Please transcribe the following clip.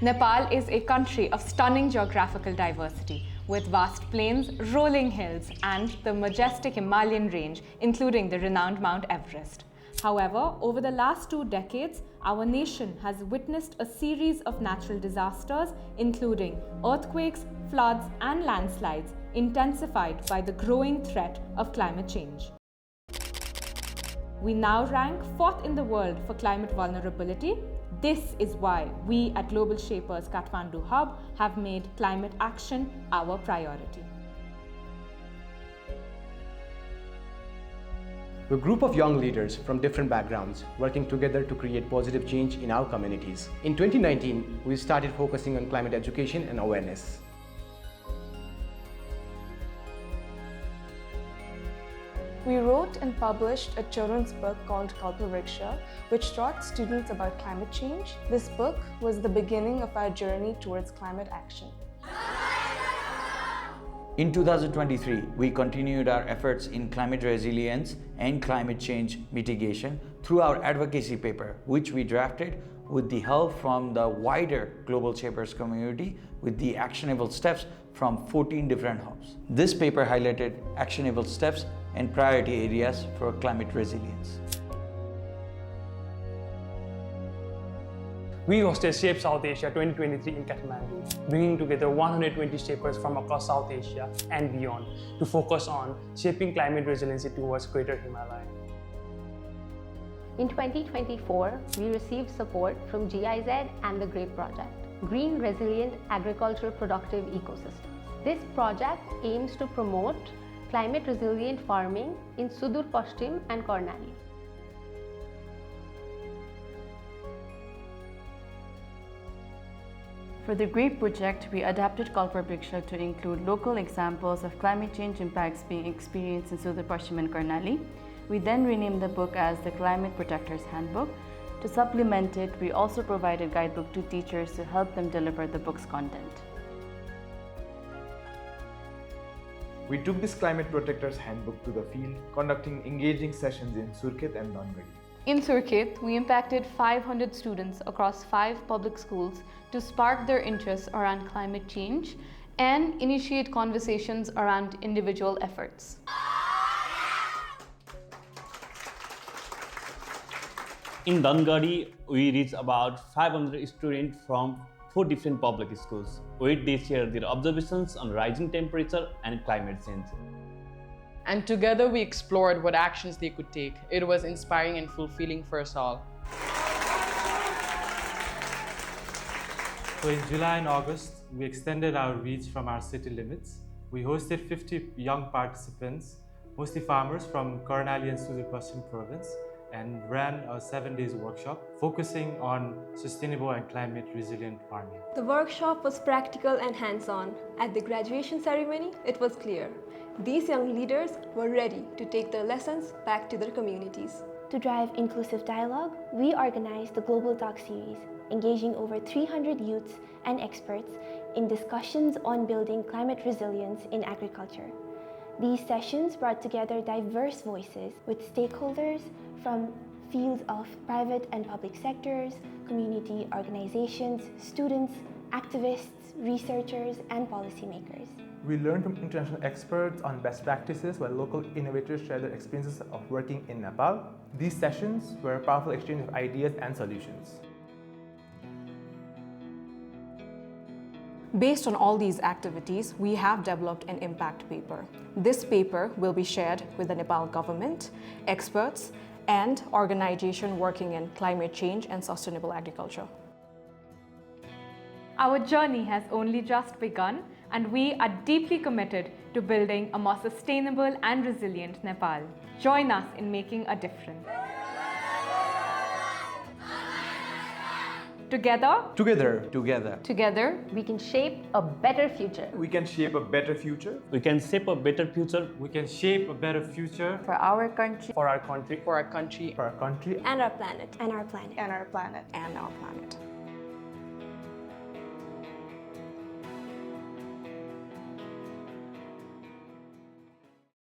Nepal is a country of stunning geographical diversity, with vast plains, rolling hills, and the majestic Himalayan range, including the renowned Mount Everest. However, over the last 2 decades, our nation has witnessed a series of natural disasters, including earthquakes, floods, and landslides, intensified by the growing threat of climate change. We now rank 4th in the world for climate vulnerability. This is why we at Global Shapers Kathmandu Hub have made climate action our priority. We're a group of young leaders from different backgrounds working together to create positive change in our communities. In 2019, we started focusing on climate education and awareness. We wrote and published a children's book called Kalpavriksha, which taught students about climate change. This book was the beginning of our journey towards climate action. In 2023, we continued our efforts in climate resilience and climate change mitigation through our advocacy paper, which we drafted with the help from the wider Global Shapers community with the actionable steps from 14 different hubs. This paper highlighted actionable steps and priority areas for climate resilience. We hosted Shape South Asia 2023 in Kathmandu, bringing together 120 shapers from across South Asia and beyond to focus on shaping climate resiliency towards Greater Himalaya. In 2024, we received support from GIZ and the GRAPE Project, Green Resilient Agricultural Productive Ecosystems. This project aims to promote climate resilient farming in Sudurpashchim and Karnali. For the GRAPE project, we adapted Kalpavriksha to include local examples of climate change impacts being experienced in Sudurpashchim and Karnali. We then renamed the book as the Climate Protectors Handbook. To supplement it, we also provided a guidebook to teachers to help them deliver the book's content. We took this Climate Protectors Handbook to the field, conducting engaging sessions in Surkhet and Nangadi. In Surkhet, we impacted 500 students across 5 public schools to spark their interest around climate change and initiate conversations around individual efforts. In Nangadi, we reached about 500 students from 4 different public schools, where they share their observations on rising temperature and climate change. And together we explored what actions they could take. It was inspiring and fulfilling for us all. So in July and August, we extended our reach from our city limits. We hosted 50 young participants, mostly farmers from Karnali and Sudurpashchim province, and ran a 7-day workshop focusing on sustainable and climate resilient farming. The workshop was practical and hands-on. At the graduation ceremony, it was clear. These young leaders were ready to take their lessons back to their communities. To drive inclusive dialogue, we organized the Global Talk series, engaging over 300 youths and experts in discussions on building climate resilience in agriculture. These sessions brought together diverse voices with stakeholders from fields of private and public sectors, community organizations, students, activists, researchers, and policymakers. We learned from international experts on best practices while local innovators shared their experiences of working in Nepal. These sessions were a powerful exchange of ideas and solutions. Based on all these activities, we have developed an impact paper. This paper will be shared with the Nepal government, experts, and organizations working in climate change and sustainable agriculture. Our journey has only just begun, and we are deeply committed to building a more sustainable and resilient Nepal. Join us in making a difference. Together, we can shape a better future. We can shape a better future. We can shape a better future. We can shape a better future For our country. For our country. For our country. For our country. And our planet. And our planet. And our planet. And our planet.